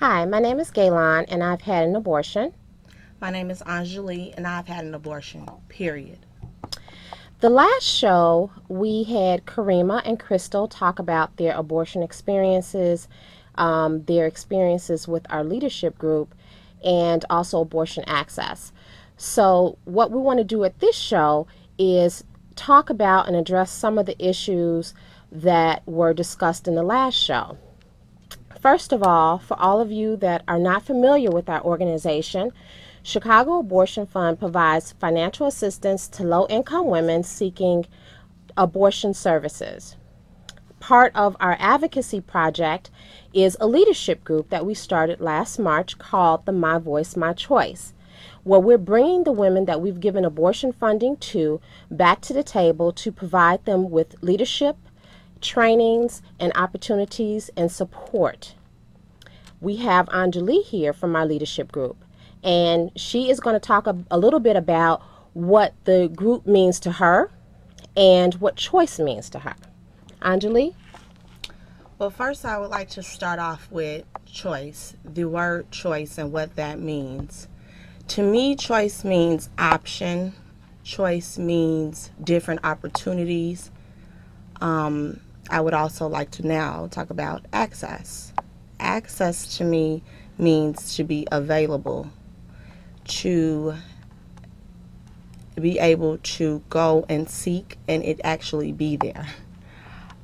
Hi, my name is Gaylon, and I've had an abortion. My name is Anjali, and I've had an abortion, period. The last show, we had Karima and Crystal talk about their abortion experiences, their experiences with our leadership group, and also abortion access. So, what we want to do at this show is talk about and address some of the issues that were discussed in the last show. First of all, for all of you that are not familiar with our organization, Chicago Abortion Fund provides financial assistance to low-income women seeking abortion services. Part of our advocacy project is a leadership group that we started last March called the My Voice, My Choice, where we're bringing the women that we've given abortion funding to back to the table to provide them with leadership, trainings, and opportunities and support. We have Anjali here from our leadership group, and she is going to talk a little bit about what the group means to her and what choice means to her. Anjali? Well, first I would like to start off with choice, the word choice and what that means. To me, choice means option. Choice means different opportunities. I would also like to now talk about access. Access to me means to be available, to be able to go and seek and it actually be there.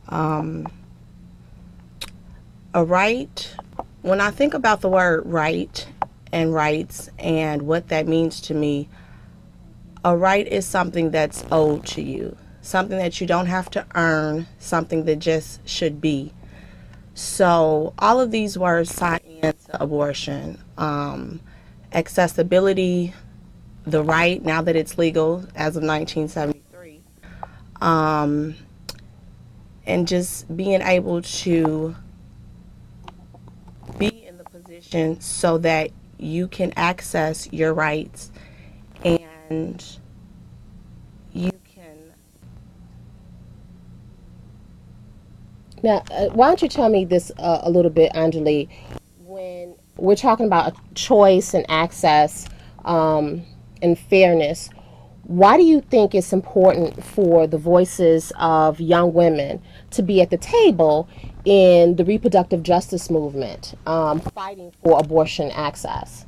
A right, when I think about the word right and rights and what that means to me, a right is something that's owed to you. Something that you don't have to earn, something that just should be. So all of these words tie into abortion. Accessibility, the right, now that it's legal as of 1973. And just being able to be in the position so that you can access your rights and you can. Now, why don't you tell me this a little bit, Anjali? When we're talking about choice and access and fairness, why do you think it's important for the voices of young women to be at the table in the reproductive justice movement, fighting for abortion access?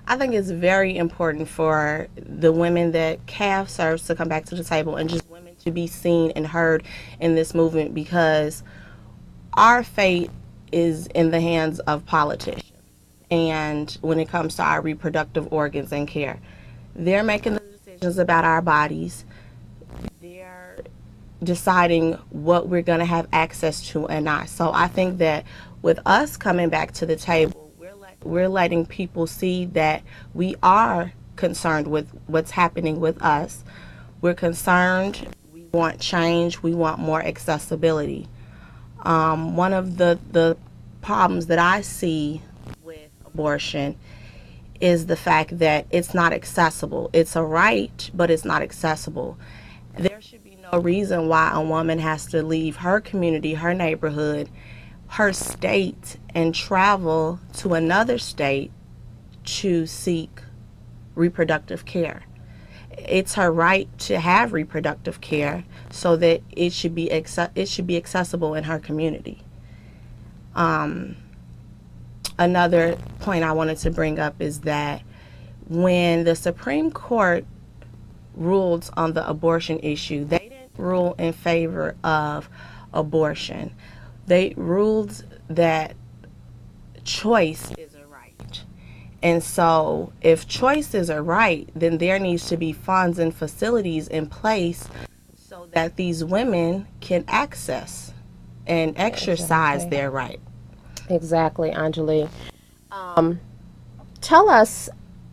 I think it's very important for the women that CAF serves to come back to the table and just women to be seen and heard in this movement, because our fate is in the hands of politicians. And when it comes to our reproductive organs and care, they're making the decisions about our bodies. They're deciding what we're going to have access to and not. So I think that with us coming back to the table, we're letting people see that we are concerned with what's happening with us. We're concerned. We want change. We want more accessibility. One of the problems that I see with abortion is the fact that it's not accessible. It's a right, but it's not accessible. There should be no reason why a woman has to leave her community, her neighborhood, her state, and travel to another state to seek reproductive care. It's her right to have reproductive care, so that it should be accessible in her community. Another point I wanted to bring up is that when the Supreme Court ruled on the abortion issue, they didn't rule in favor of abortion. They ruled that choice is a right. And so if choice is a right, then there needs to be funds and facilities in place so that these women can access and exercise their right. Exactly, Anjali. Tell us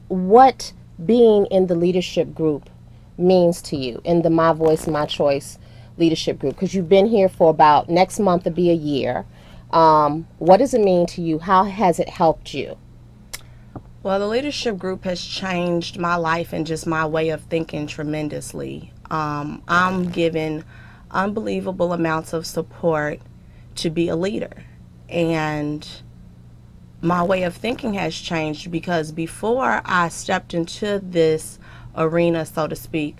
what being in the leadership group means to you, in the My Voice, My Choice leadership group, because you've been here for about, next month to be a year. What does it mean to you? How has it helped you? Well, the leadership group has changed my life and just my way of thinking tremendously. I'm given unbelievable amounts of support to be a leader. And my way of thinking has changed, because before I stepped into this arena, so to speak,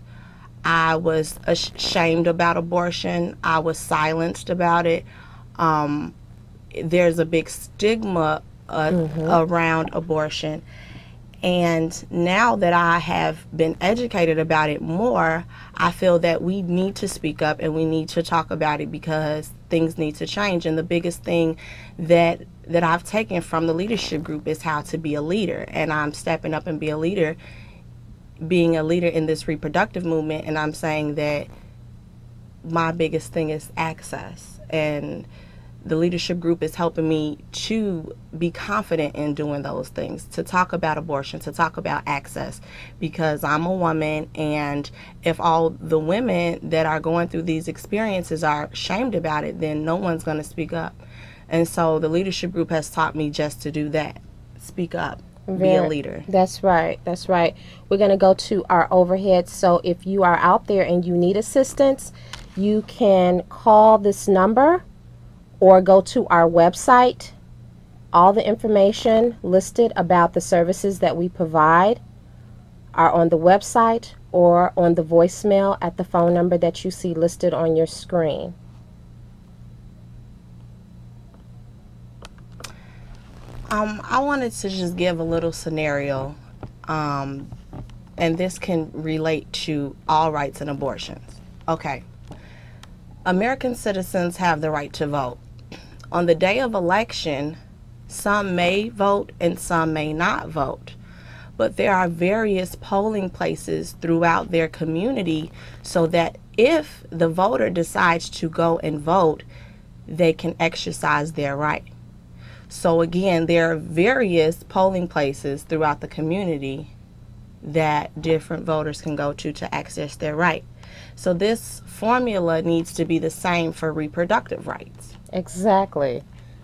I was ashamed about abortion. I was silenced about it. There's a big stigma around abortion. And now that I have been educated about it more, I feel that we need to speak up and we need to talk about it, because things need to change. And the biggest thing that I've taken from the leadership group is how to be a leader. And I'm stepping up and being a leader in this reproductive movement. And I'm saying that my biggest thing is access. And the leadership group is helping me to be confident in doing those things, to talk about abortion, to talk about access, because I'm a woman, and if all the women that are going through these experiences are shamed about it, then no one's going to speak up. And so the leadership group has taught me just to do that. Speak up. Be a leader. That's right. That's right. We're going to go to our overhead. So if you are out there and you need assistance, you can call this number or go to our website. All the information listed about the services that we provide are on the website or on the voicemail at the phone number that you see listed on your screen. I wanted to just give a little scenario, and this can relate to all rights and abortions. Okay. American citizens have the right to vote. On the day of election, some may vote and some may not vote. But there are various polling places throughout their community, so that if the voter decides to go and vote, they can exercise their right. So again, there are various polling places throughout the community that different voters can go to access their right. So this formula needs to be the same for reproductive rights. Exactly,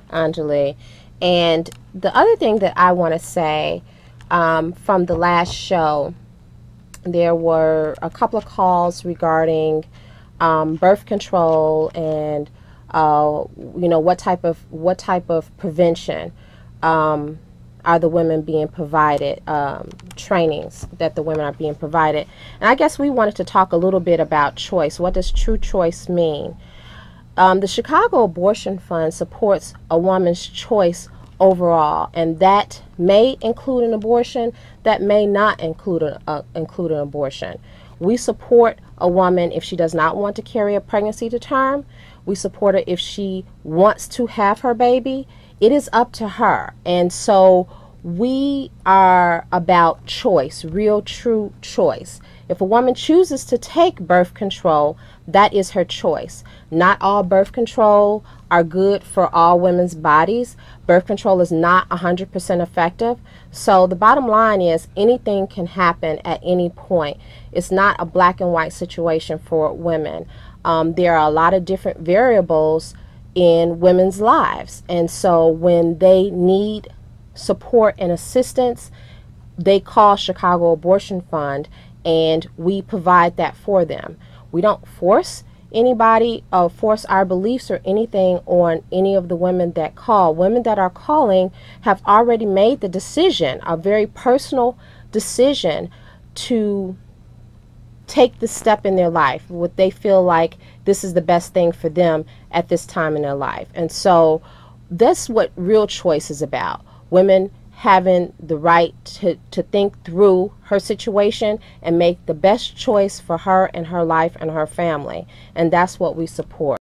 Anjali. And the other thing that I want to say, from the last show, there were a couple of calls regarding birth control and what type of prevention are the women being provided, trainings that the women are being provided. And I guess we wanted to talk a little bit about choice. What does true choice mean? The Chicago Abortion Fund supports a woman's choice overall, and that may include an abortion, that may not include an abortion. We support a woman if she does not want to carry a pregnancy to term. We support her if she wants to have her baby. It is up to her. And so we are about choice, real true choice. If a woman chooses to take birth control, that is her choice. Not all birth control are good for all women's bodies. Birth control is not 100% effective. So the bottom line is anything can happen at any point. It's not a black and white situation for women. There are a lot of different variables in women's lives. And so when they need support and assistance, they call Chicago Abortion Fund, and we provide that for them. We don't force anybody or force our beliefs or anything on any of the women that call. Women that are calling have already made the decision, a very personal decision, to take the step in their life, what they feel like this is the best thing for them at this time in their life. And so that's what real choice is about. Women having the right to think through her situation and make the best choice for her and her life and her family. And that's what we support.